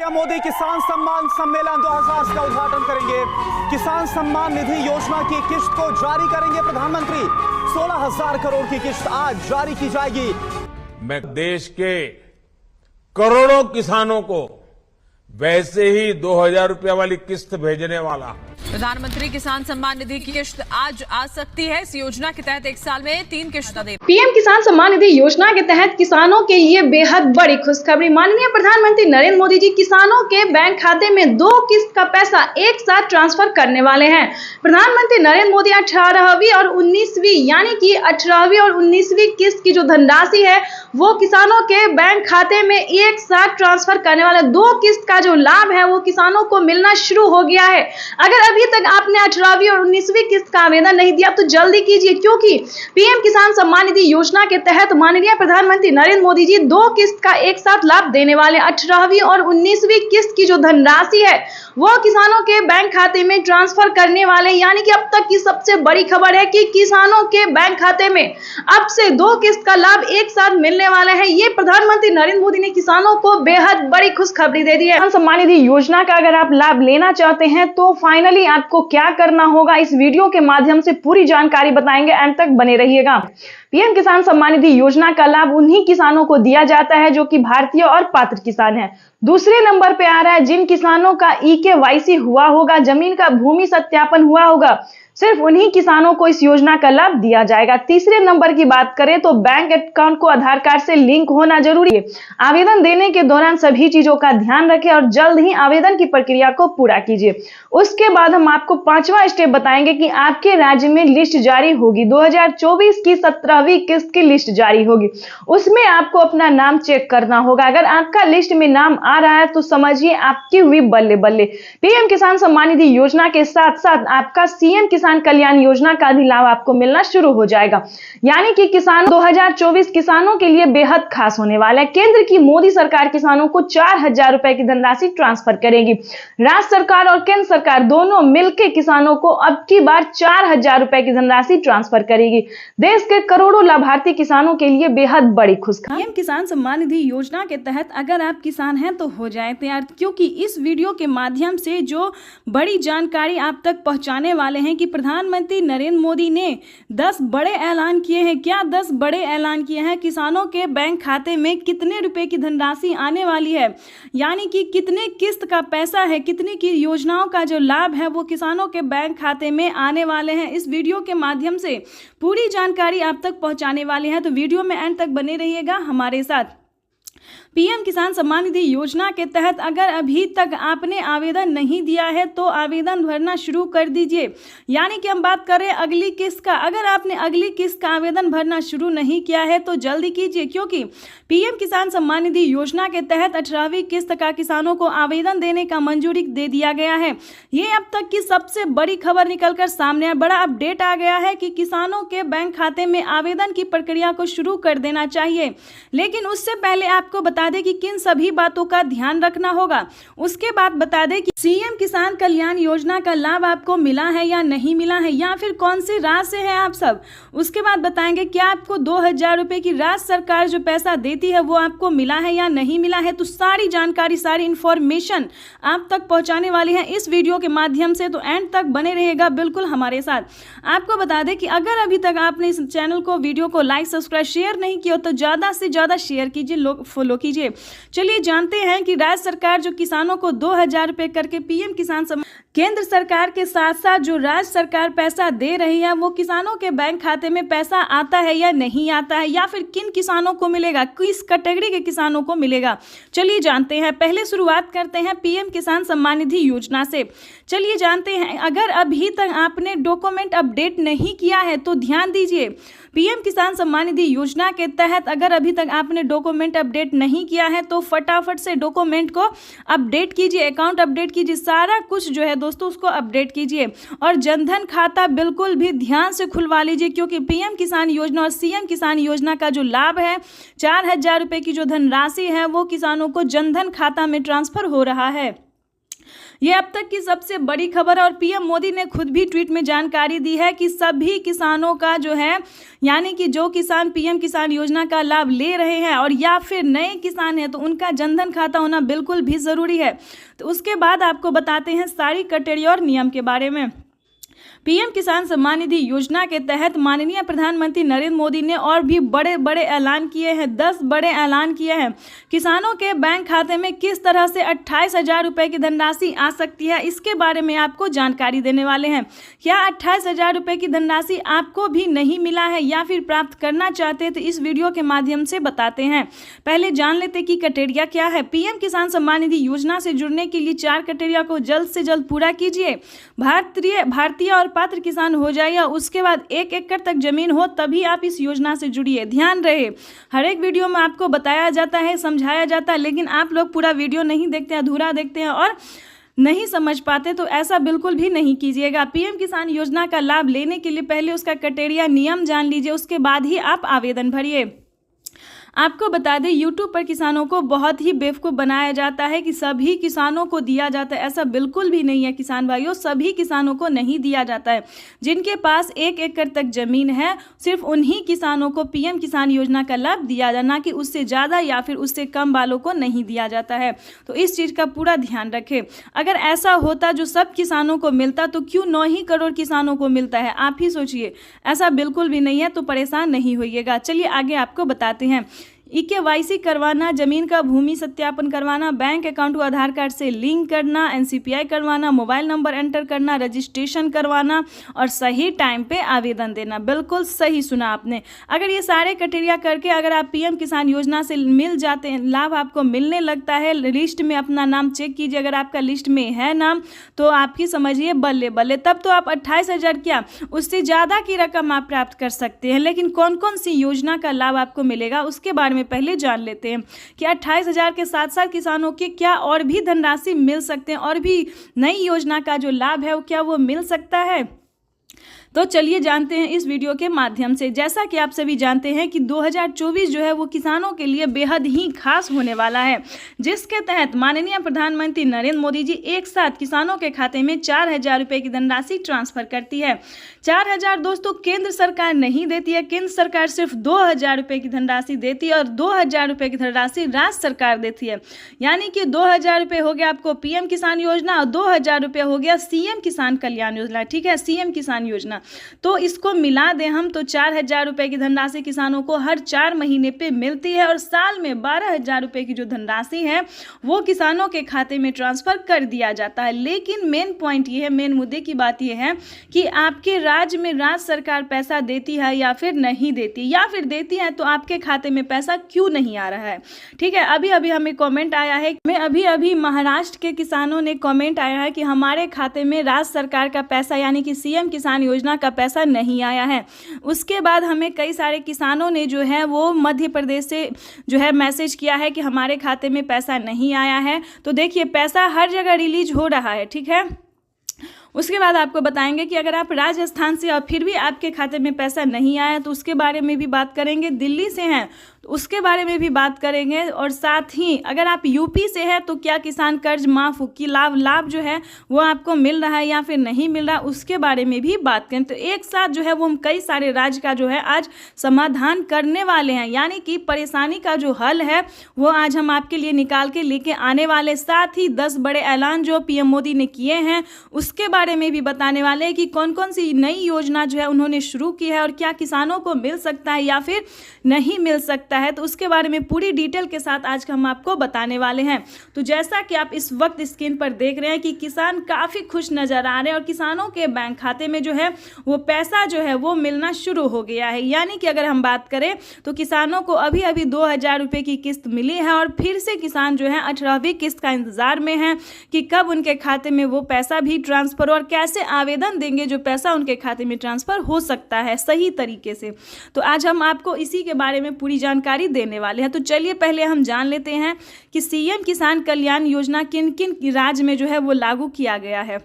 मोदी किसान सम्मान सम्मेलन 2000 का उद्घाटन करेंगे। किसान सम्मान निधि योजना की किश्त को जारी करेंगे प्रधानमंत्री। 16,000 करोड़ की किश्त आज जारी की जाएगी। मैं देश के करोड़ों किसानों को वैसे ही 2,000 रुपये वाली किस्त भेजने वाला। प्रधानमंत्री किसान सम्मान निधि की किश्त आज आ सकती है। इस योजना के तहत एक साल में 3 किश्तें दें। पीएम किसान सम्मान निधि योजना के तहत किसानों के लिए बेहद बड़ी खुशखबरी। माननीय प्रधानमंत्री नरेंद्र मोदी जी किसानों के बैंक खाते में 2 किस्त का पैसा एक साथ ट्रांसफर करने वाले हैं। प्रधानमंत्री नरेंद्र मोदी 18वीं और 19वीं यानी कि 18वीं और 19वीं किस्त की जो धनराशि है वो किसानों के बैंक खाते में एक साथ ट्रांसफर करने वाले 2 किस्त का जो लाभ है वो किसानों को मिलना शुरू हो गया है। अगर अभी तक आपने 18वीं और 19वीं किस्त का आवेदन नहीं दिया तो जल्दी कीजिए, क्योंकि पीएम किसान सम्मान निधि योजना के तहत माननीय प्रधानमंत्री नरेंद्र मोदी जी 2 किस्त का एक साथ लाभ देने वाले। 18वीं और 19वीं किस्त की जो धनराशि है वो किसानों के बैंक खाते में ट्रांसफर करने वाले। यानी कि अब तक की सबसे बड़ी खबर है कि किसानों के बैंक खाते में अब से 2 किस्त का लाभ एक साथ मिलने वाला है। ये प्रधानमंत्री नरेंद्र मोदी ने किसानों को बेहद बड़ी खुशखबरी दे दी है। किसान सम्मान निधि योजना का अगर आप लाभ लेना चाहते हैं तो फाइनली आपको क्या करना होगा, इस वीडियो के माध्यम से पूरी जानकारी बताएंगे, अंत तक बने रहिएगा। पीएम किसान सम्मान निधि योजना का लाभ उन्हीं किसानों को दिया जाता है जो कि भारतीय और पात्र किसान हैं। दूसरे नंबर पे आ रहा है जिन किसानों का EKYC हुआ होगा, जमीन का भूमि सत्यापन हुआ होगा, सिर्फ उन्हीं किसानों को इस योजना का लाभ दिया जाएगा। तीसरे नंबर की बात करें तो बैंक अकाउंट को आधार कार्ड से लिंक होना जरूरी है। आवेदन देने के दौरान सभी चीजों का ध्यान रखें और जल्द ही आवेदन की प्रक्रिया को पूरा कीजिए। उसके बाद हम आपको 5वां स्टेप बताएंगे कि आपके राज्य में लिस्ट जारी होगी। 2024 की 17वीं किस्त की लिस्ट जारी होगी, उसमें आपको अपना नाम चेक करना होगा। अगर आपका लिस्ट में नाम आ रहा है तो समझिए आपकी हुई बल्ले बल्ले। पीएम किसान सम्मान निधि योजना के साथ साथ आपका CM किसान कल्याण योजना का भी लाभ आपको मिलना शुरू हो जाएगा। यानी कि किसान 2024 किसानों के लिए बेहद खास होने वाला है। केंद्र की मोदी सरकार किसानों को 4,000 रुपए की धनराशि ट्रांसफर करेगी। राज्य सरकार और केंद्र सरकार दोनों मिलकर किसानों को अब की बार 4,000 रुपए की धनराशि ट्रांसफर करेगी। देश के करोड़ों लाभार्थी किसानों के लिए बेहद बड़ी खुशखबरी। पीएम किसान सम्मान निधि योजना के तहत अगर आप किसान हैं तो हो जाए तैयार, क्योंकि इस वीडियो के माध्यम से जो बड़ी जानकारी आप तक पहुंचाने वाले हैं कि प्रधानमंत्री नरेंद्र मोदी ने 10 बड़े ऐलान किए हैं। क्या 10 बड़े ऐलान किए हैं? किसानों के बैंक खाते में कितने रुपए की धनराशि आने वाली है, यानी कि कितने किस्त का पैसा है, कितनी की योजनाओं का जो लाभ है वो किसानों के बैंक खाते में आने वाले हैं। इस वीडियो के माध्यम से पूरी जानकारी आप तक पहुंचाने वाले हैं, तो वीडियो में एंड तक बने रहिएगा हमारे साथ। पीएम किसान सम्मान निधि योजना के तहत अगर अभी तक आपने आवेदन नहीं दिया है तो आवेदन भरना शुरू कर दीजिए। यानी कि हम बात करें अगली किस्त का, अगर आपने अगली किस्त का आवेदन भरना शुरू नहीं किया है तो जल्दी कीजिए, क्योंकि पीएम किसान सम्मान निधि योजना के तहत 18वीं किस्त का किसानों को आवेदन देने का मंजूरी दे दिया गया है। ये अब तक की सबसे बड़ी खबर निकलकर सामने है। बड़ा अपडेट आ गया है कि किसानों के बैंक खाते में आवेदन की प्रक्रिया को शुरू कर देना चाहिए। लेकिन उससे पहले आपको बता दें कि किन सभी बातों का ध्यान रखना होगा। उसके बाद बता दें कि CM किसान कल्याण योजना का लाभ आपको मिला है या नहीं मिला है, या फिर कौन से राज्य से है आप सब। उसके बाद बताएंगे क्या आपको 2,000 रुपए की राज्य सरकार जो पैसा देती है वो आपको मिला है या नहीं मिला है। तो सारी जानकारी, सारी इंफॉर्मेशन आप तक पहुंचाने वाली है इस वीडियो के माध्यम से, तो एंड तक बने रहेगा बिल्कुल हमारे साथ। आपको बता दें कि अगर अभी तक आपने इस चैनल को, वीडियो को लाइक, सब्सक्राइब, शेयर नहीं किया तो ज्यादा से ज्यादा शेयर कीजिए, लोग फॉलो कीजिए। चलिए जानते हैं कि राज्य सरकार जो किसानों को 2,000 रुपए करके पीएम किसान सम्मान, केंद्र सरकार के साथ साथ जो राज्य सरकार पैसा दे रही है वो किसानों के बैंक खाते में पैसा आता है या नहीं आता है, या फिर किन किसानों को मिलेगा, किस कैटेगरी के किसानों को मिलेगा। चलिए जानते हैं। पहले शुरुआत करते हैं पीएम किसान सम्मान निधि योजना से। चलिए जानते हैं, अगर अभी तक आपने डॉक्यूमेंट अपडेट नहीं किया है तो ध्यान दीजिए। पीएम किसान सम्मान निधि योजना के तहत अगर अभी तक आपने डॉक्यूमेंट अपडेट नहीं किया है तो फटाफट से डॉक्यूमेंट को अपडेट कीजिए, अकाउंट अपडेट कीजिए, सारा कुछ जो है दोस्तों उसको अपडेट कीजिए। और जनधन खाता बिल्कुल भी ध्यान से खुलवा लीजिए, क्योंकि पीएम किसान योजना और CM किसान योजना का जो लाभ है 4,000 रुपए की जो धनराशि है वो किसानों को जनधन खाता में ट्रांसफर हो रहा है। ये अब तक की सबसे बड़ी खबर है और पीएम मोदी ने खुद भी ट्वीट में जानकारी दी है कि सभी किसानों का जो है, यानी कि जो किसान पीएम किसान योजना का लाभ ले रहे हैं और या फिर नए किसान हैं तो उनका जनधन खाता होना बिल्कुल भी ज़रूरी है। तो उसके बाद आपको बताते हैं सारी क्राइटेरिया और नियम के बारे में। पीएम किसान सम्मान निधि योजना के तहत माननीय प्रधानमंत्री नरेंद्र मोदी ने और भी बड़े बड़े ऐलान किए हैं, 10 बड़े ऐलान किए हैं। किसानों के बैंक खाते में किस तरह से 28,000 रुपये की धनराशि आ सकती है, इसके बारे में आपको जानकारी देने वाले हैं। क्या 28,000 रुपये की धनराशि आपको भी नहीं मिला है या फिर प्राप्त करना चाहते हैं तो इस वीडियो के माध्यम से बताते हैं। पहले जान लेते कि क्राइटेरिया क्या है। पीएम किसान सम्मान निधि योजना से जुड़ने के लिए 4 क्राइटेरिया को जल्द से जल्द पूरा कीजिए। भारतीय और पात्र किसान हो जाए या उसके बाद 1 एकड़ तक जमीन हो तभी आप इस योजना से जुड़िए। ध्यान रहे, हर एक वीडियो में आपको बताया जाता है, समझाया जाता है, लेकिन आप लोग पूरा वीडियो नहीं देखते हैं, अधूरा देखते हैं और नहीं समझ पाते, तो ऐसा बिल्कुल भी नहीं कीजिएगा। पीएम किसान योजना का लाभ लेने के लिए पहले उसका क्राइटेरिया नियम जान लीजिए, उसके बाद ही आप आवेदन भरिए। आपको बता दें, यूट्यूब पर किसानों को बहुत ही बेवकूफ़ बनाया जाता है कि सभी किसानों को दिया जाता है। ऐसा बिल्कुल भी नहीं है किसान भाइयों, सभी किसानों को नहीं दिया जाता है। जिनके पास 1 एकड़ तक ज़मीन है सिर्फ उन्हीं किसानों को पीएम किसान योजना का लाभ दिया जाए, ना कि उससे ज़्यादा या फिर उससे कम वालों को नहीं दिया जाता है। तो इस चीज़ का पूरा ध्यान रखें। अगर ऐसा होता जो सब किसानों को मिलता तो क्यों 9 ही करोड़ किसानों को मिलता है, आप ही सोचिए। ऐसा बिल्कुल भी नहीं है, तो परेशान नहीं होइएगा। चलिए आगे आपको बताते हैं। EKYC करवाना, जमीन का भूमि सत्यापन करवाना, बैंक अकाउंट को आधार कार्ड से लिंक करना, NCPI करवाना, मोबाइल नंबर एंटर करना, रजिस्ट्रेशन करवाना और सही टाइम पे आवेदन देना। बिल्कुल सही सुना आपने। अगर ये सारे क्राइटेरिया करके अगर आप पीएम किसान योजना से मिल जाते हैं, लाभ आपको मिलने लगता है, लिस्ट में अपना नाम चेक कीजिए, अगर आपका लिस्ट में है नाम तो आपकी समझिए बल्ले बल्ले, तब तो आप 28,000 क्या उससे ज़्यादा की रकम आप प्राप्त कर सकते हैं। लेकिन कौन कौन सी योजना का लाभ आपको मिलेगा उसके बारे में पहले जान लेते हैं कि 28,000 के साथ साथ किसानों के क्या और भी धनराशि मिल सकते हैं, और भी नई योजना का जो लाभ है वो क्या वो मिल सकता है। तो चलिए जानते हैं इस वीडियो के माध्यम से। जैसा कि आप सभी जानते हैं कि 2024 जो है वो किसानों के लिए बेहद ही खास होने वाला है, जिसके तहत माननीय प्रधानमंत्री नरेंद्र मोदी जी एक साथ किसानों के खाते में 4,000 रुपये की धनराशि ट्रांसफर करती है। 4,000 दोस्तों केंद्र सरकार नहीं देती है, केंद्र सरकार सिर्फ 2,000 रुपये की धनराशि देती है और 2,000 रुपये की धनराशि राज्य सरकार देती है। यानी कि 2,000 रुपये हो गया आपको पीएम किसान योजना और 2,000 रुपये हो गया सीएम किसान कल्याण योजना। ठीक है, सीएम किसान योजना। तो इसको मिला दें हम तो 4,000 रुपये की धनराशि किसानों को हर 4 महीने पे मिलती है और साल में 12,000 रुपये की जो धनराशि है वो किसानों के खाते में ट्रांसफर कर दिया जाता है। लेकिन मेन पॉइंट ये है, मेन मुद्दे की बात ये है कि आपके राज्य में राज्य सरकार पैसा देती है या फिर नहीं देती, या फिर देती है तो आपके खाते में पैसा क्यों नहीं आ रहा है। ठीक है, अभी अभी हमें कमेंट आया है, अभी महाराष्ट्र के किसानों ने कमेंट आया है कि हमारे खाते में राज्य सरकार का पैसा यानी कि सीएम किसान योजना का पैसा नहीं आया है। उसके बाद हमें कई सारे किसानों ने जो है वो मध्य प्रदेश से जो है मैसेज किया है कि हमारे खाते में पैसा नहीं आया है। तो देखिए पैसा हर जगह रिलीज हो रहा है। ठीक है, उसके बाद आपको बताएंगे कि अगर आप राजस्थान से और फिर भी आपके खाते में पैसा नहीं आया तो उसके बारे में भी बात करेंगे। दिल्ली से हैं तो उसके बारे में भी बात करेंगे, और साथ ही अगर आप यूपी से हैं तो क्या किसान कर्ज माफ की लाभ जो है वो आपको मिल रहा है या फिर नहीं मिल रहा, उसके बारे में भी बात करें। तो एक साथ जो है वो हम कई सारे राज्य का जो है आज समाधान करने वाले हैं, यानी कि परेशानी का जो हल है वो आज हम आपके लिए निकाल के लेके आने वाले। साथ ही 10 बड़े ऐलान जो पीएम मोदी ने किए हैं उसके बारे में भी बताने वाले हैं कि कौन कौन सी नई योजना जो है उन्होंने शुरू की है और क्या किसानों को मिल सकता है या फिर नहीं मिल सकता है। तो उसके बारे में पूरी डिटेल के साथ आज हम आपको बताने वाले हैं। तो जैसा कि आप इस वक्त स्क्रीन पर देख रहे हैं कि किसान काफ़ी खुश नज़र आ रहे हैं और किसानों के बैंक खाते में जो है वो पैसा जो है वो मिलना शुरू हो गया है। यानी कि अगर हम बात करें तो किसानों को अभी अभी 2,000 रुपये की किस्त मिली है और फिर से किसान जो है 18वीं किस्त का इंतज़ार में है कि कब उनके खाते में वो पैसा भी ट्रांसफ़र और कैसे आवेदन देंगे जो पैसा उनके खाते में ट्रांसफ़र हो सकता है सही तरीके से। तो आज हम आपको इसी के बारे में पूरी जानकारी देने वाले हैं। तो चलिए पहले हम जान लेते हैं कि सीएम किसान कल्याण योजना किन किन राज्य में जो है वो लागू किया गया है।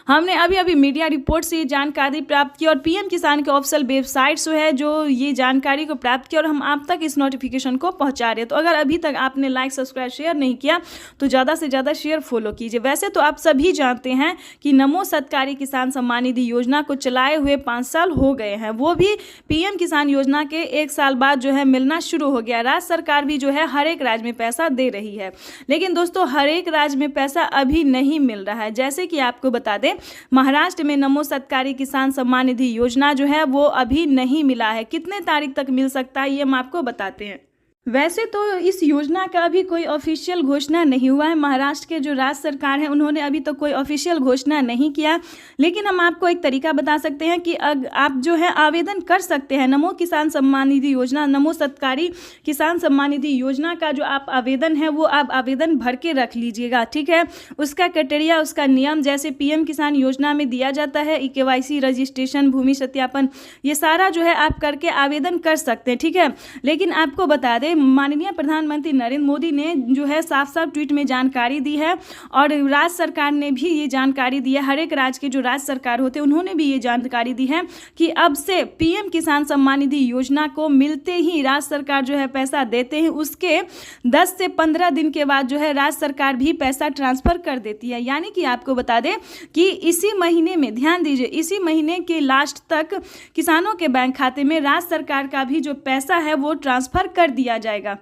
हमने अभी अभी मीडिया रिपोर्ट से ये जानकारी प्राप्त की और पीएम किसान के ऑफिशियल वेबसाइट से है जो ये जानकारी को प्राप्त किया और हम आप तक इस नोटिफिकेशन को पहुंचा रहे हैं। तो अगर अभी तक आपने लाइक सब्सक्राइब शेयर नहीं किया तो ज़्यादा से ज़्यादा शेयर फॉलो कीजिए। वैसे तो आप सभी जानते हैं कि नमो सत्कारी किसान सम्मान निधि योजना को चलाए हुए 5 साल हो गए हैं, वो भी पीएम किसान योजना के 1 साल बाद जो है मिलना शुरू हो गया। राज्य सरकार भी जो है हर एक राज्य में पैसा दे रही है, लेकिन दोस्तों हर एक राज्य में पैसा अभी नहीं मिल रहा है। जैसे कि आपको बता दें, महाराष्ट्र में नमो सत्कारी किसान सम्मान निधि योजना जो है वो अभी नहीं मिला है। कितने तारीख तक मिल सकता है ये हम आपको बताते हैं। वैसे तो इस योजना का अभी कोई ऑफिशियल घोषणा नहीं हुआ है। महाराष्ट्र के जो राज्य सरकार है उन्होंने अभी तक कोई ऑफिशियल घोषणा नहीं किया, लेकिन हम आपको एक तरीका बता सकते हैं कि आप जो है आवेदन कर सकते हैं। नमो किसान सम्मान निधि योजना, नमो सत्कारी किसान सम्मान निधि योजना का जो आप आवेदन है वो आप आवेदन भर के रख लीजिएगा, ठीक है। उसका क्राइटेरिया, उसका नियम जैसे पीएम किसान योजना में दिया जाता है, KYC रजिस्ट्रेशन, भूमि सत्यापन, ये सारा जो है आप करके आवेदन कर सकते हैं, ठीक है। लेकिन आपको बता दें, माननीय प्रधानमंत्री नरेंद्र मोदी ने जो है साफ साफ ट्वीट में जानकारी दी है और राज्य सरकार ने भी ये जानकारी दी है। हर एक राज्य के जो राज्य सरकार होते हैं उन्होंने भी ये जानकारी दी है कि अब से पीएम किसान सम्मान निधि योजना को मिलते ही राज्य सरकार जो है पैसा देते हैं, उसके 10 से 15 दिन के बाद जो है राज्य सरकार भी पैसा ट्रांसफर कर देती है। यानी कि आपको बता दें कि इसी महीने में, ध्यान दीजिए, इसी महीने के लास्ट तक किसानों के बैंक खाते में राज्य सरकार का भी जो पैसा है वो ट्रांसफर कर दिया जाएगा,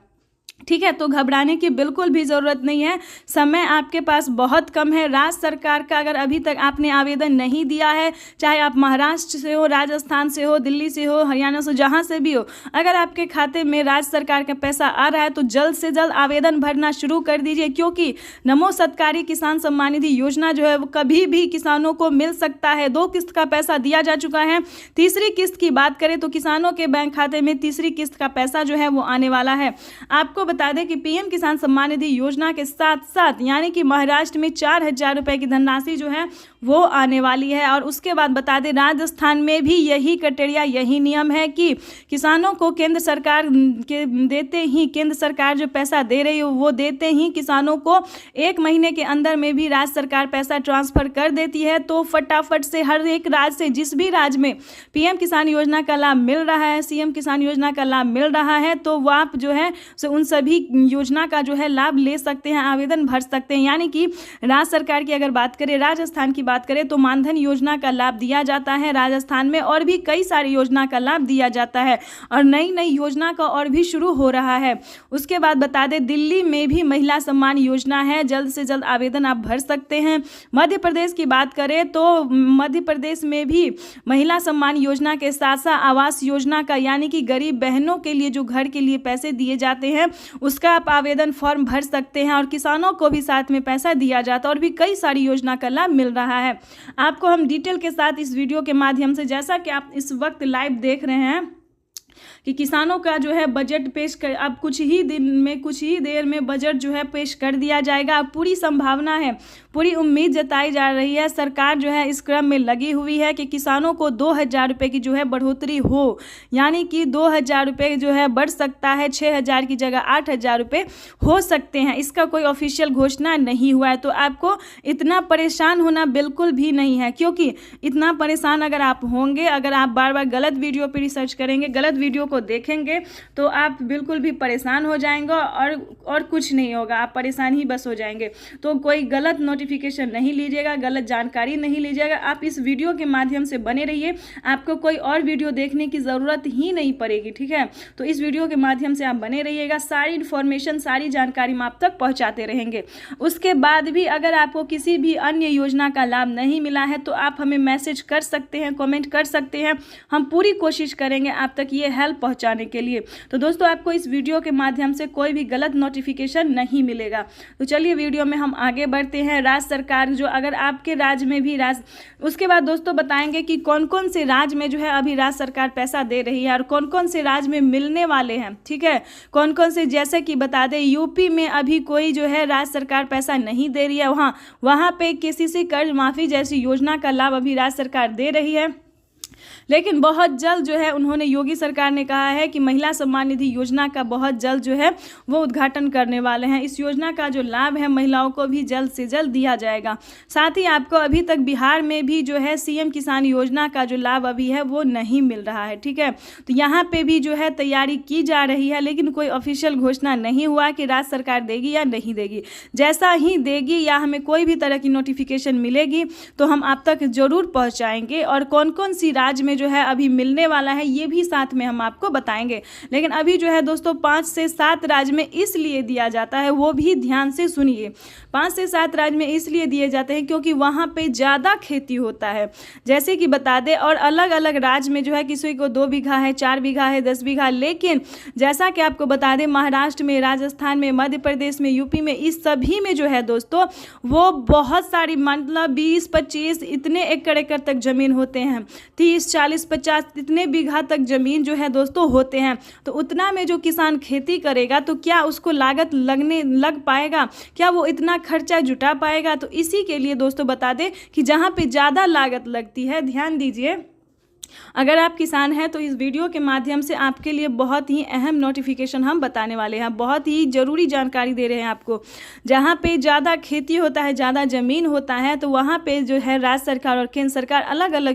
ठीक है। तो घबराने की बिल्कुल भी ज़रूरत नहीं है, समय आपके पास बहुत कम है। राज्य सरकार का अगर अभी तक आपने आवेदन नहीं दिया है, चाहे आप महाराष्ट्र से हो, राजस्थान से हो, दिल्ली से हो, हरियाणा से, जहाँ से भी हो, अगर आपके खाते में राज्य सरकार का पैसा आ रहा है तो जल्द से जल्द आवेदन भरना शुरू कर दीजिए, क्योंकि नमो सत्कारी किसान सम्मान निधि योजना जो है वो कभी भी किसानों को मिल सकता है। 2 किस्त का पैसा दिया जा चुका है, तीसरी किस्त की बात करें तो किसानों के बैंक खाते में तीसरी किस्त का पैसा जो है वो आने वाला है। आपको बता दें कि पीएम किसान सम्मान निधि योजना के साथ साथ यानी कि महाराष्ट्र में 4000 रुपए की धनराशि जो है वो आने वाली है। और उसके बाद बता दें, राजस्थान में भी यही क्राइटेरिया, यही नियम है कि किसानों को केंद्र सरकार के देते ही, केंद्र सरकार जो पैसा दे रही है वो देते ही किसानों को 1 महीने के अंदर में भी राज्य सरकार पैसा ट्रांसफर कर देती है। तो फटाफट से हर एक राज्य से, जिस भी राज्य में पीएम किसान योजना का लाभ मिल रहा है, सीएम किसान योजना का लाभ मिल रहा है, तो वो आप जो है उन सभी योजना का जो है लाभ ले सकते हैं, आवेदन भर सकते हैं। यानी कि राज्य सरकार की अगर बात करें, राजस्थान की बात करें तो मानधन योजना का लाभ दिया जाता है राजस्थान में, और भी कई सारी योजना का लाभ दिया जाता है और नई नई योजना का और भी शुरू हो रहा है। उसके बाद बता दें, दिल्ली में भी महिला सम्मान योजना है, जल्द से जल्द आवेदन आप भर सकते हैं। मध्य प्रदेश की बात करें तो मध्य प्रदेश में भी महिला सम्मान योजना के साथ साथ आवास योजना का, यानी कि गरीब बहनों के लिए जो घर के लिए पैसे दिए जाते हैं उसका आप आवेदन फॉर्म भर सकते हैं और किसानों को भी साथ में पैसा दिया जाता है और भी कई सारी योजना का लाभ मिल रहा है। आपको हम डिटेल के साथ इस वीडियो के माध्यम से, जैसा कि आप इस वक्त लाइव देख रहे हैं कि किसानों का जो है बजट पेश कर, अब कुछ ही दिन में, कुछ ही देर में बजट जो है पेश कर दिया जाएगा। अब पूरी संभावना है, पूरी उम्मीद जताई जा रही है, सरकार जो है इस क्रम में लगी हुई है कि किसानों को 2000 रुपये की जो है बढ़ोतरी हो, यानी कि 2000 रुपये जो है बढ़ सकता है, 6000 की जगह 8000 रुपये हो सकते हैं। इसका कोई ऑफिशियल घोषणा नहीं हुआ है, तो आपको इतना परेशान होना बिल्कुल भी नहीं है, क्योंकि इतना परेशान अगर आप होंगे, अगर आप बार बार गलत वीडियो पर रिसर्च करेंगे, गलत वीडियो को देखेंगे तो आप बिल्कुल भी परेशान हो जाएंगे और कुछ नहीं होगा, आप परेशान ही बस हो जाएंगे। तो कोई गलत नोटिफिकेशन नहीं लीजिएगा, गलत जानकारी नहीं लीजिएगा, आप इस वीडियो के माध्यम से बने रहिए, आपको कोई और वीडियो देखने की ज़रूरत ही नहीं पड़ेगी, ठीक है। तो इस वीडियो के माध्यम से आप बने रहिएगा, सारी इन्फॉर्मेशन, सारी जानकारी हम आप तक पहुँचाते रहेंगे। उसके बाद भी अगर आपको किसी भी अन्य योजना का लाभ नहीं मिला है तो आप हमें मैसेज कर सकते हैं, कमेंट कर सकते हैं, हम पूरी कोशिश करेंगे आप तक ये हेल्प पहुंचाने के लिए। तो दोस्तों, आपको इस वीडियो के माध्यम से कोई भी गलत नोटिफिकेशन नहीं मिलेगा। तो चलिए वीडियो में हम आगे बढ़ते हैं। राज्य सरकार जो, अगर आपके राज्य में भी उसके बाद दोस्तों बताएंगे कि कौन कौन से राज्य में जो है अभी राज्य सरकार पैसा दे रही है और कौन कौन से राज्य में मिलने वाले हैं, ठीक है। कौन कौन से, जैसे कि बता दें, यूपी में अभी कोई जो है राज्य सरकार पैसा नहीं दे रही है, वहाँ पे KCC कर्ज माफी जैसी योजना का लाभ अभी राज्य सरकार दे रही है। लेकिन बहुत जल्द जो है उन्होंने, योगी सरकार ने कहा है कि महिला सम्मान निधि योजना का बहुत जल्द जो है वो उद्घाटन करने वाले हैं। इस योजना का जो लाभ है महिलाओं को भी जल्द से जल्द दिया जाएगा। साथ ही आपको अभी तक बिहार में भी जो है सीएम किसान योजना का जो लाभ अभी है वो नहीं मिल रहा है, ठीक है। तो यहाँ पे भी जो है तैयारी की जा रही है, लेकिन कोई ऑफिशियल घोषणा नहीं हुआ कि राज्य सरकार देगी या नहीं देगी। जैसा ही देगी या हमें कोई भी तरह की नोटिफिकेशन मिलेगी तो हम आप तक जरूर पहुँचाएंगे, और कौन कौन सी राज्य में जो है अभी मिलने वाला है ये भी साथ में हम आपको बताएंगे। लेकिन अभी जो है दोस्तों 5 से 7 राज्य में इसलिए दिया जाता है, वो भी ध्यान से सुनिए। 5 से 7 राज्य में इसलिए दिए जाते हैं क्योंकि वहाँ पे ज़्यादा खेती होता है, जैसे कि बता दें। और अलग अलग राज्य में जो है किसी को 2 बीघा है, 4 बीघा है, 10 बीघा, लेकिन जैसा कि आपको बता दें महाराष्ट्र में, राजस्थान में, मध्य प्रदेश में, यूपी में, इस सभी में जो है दोस्तों वो बहुत सारी, मतलब 20-25 इतने एकड़ तक ज़मीन होते हैं, 30-40-50 इतने बीघा तक ज़मीन जो है दोस्तों होते हैं। तो उतना में जो किसान खेती करेगा तो क्या उसको लागत लग पाएगा, क्या वो इतना खर्चा जुटा पाएगा? तो इसी के लिए दोस्तों बता दें कि जहाँ पे ज़्यादा लागत लगती है, ध्यान दीजिए, अगर आप किसान हैं तो इस वीडियो के माध्यम से आपके लिए बहुत ही अहम नोटिफिकेशन हम बताने वाले हैं, बहुत ही ज़रूरी जानकारी दे रहे हैं आपको। जहाँ पे ज़्यादा खेती होता है, ज़्यादा ज़मीन होता है, तो वहाँ पे जो है राज्य सरकार और केंद्र सरकार अलग अलग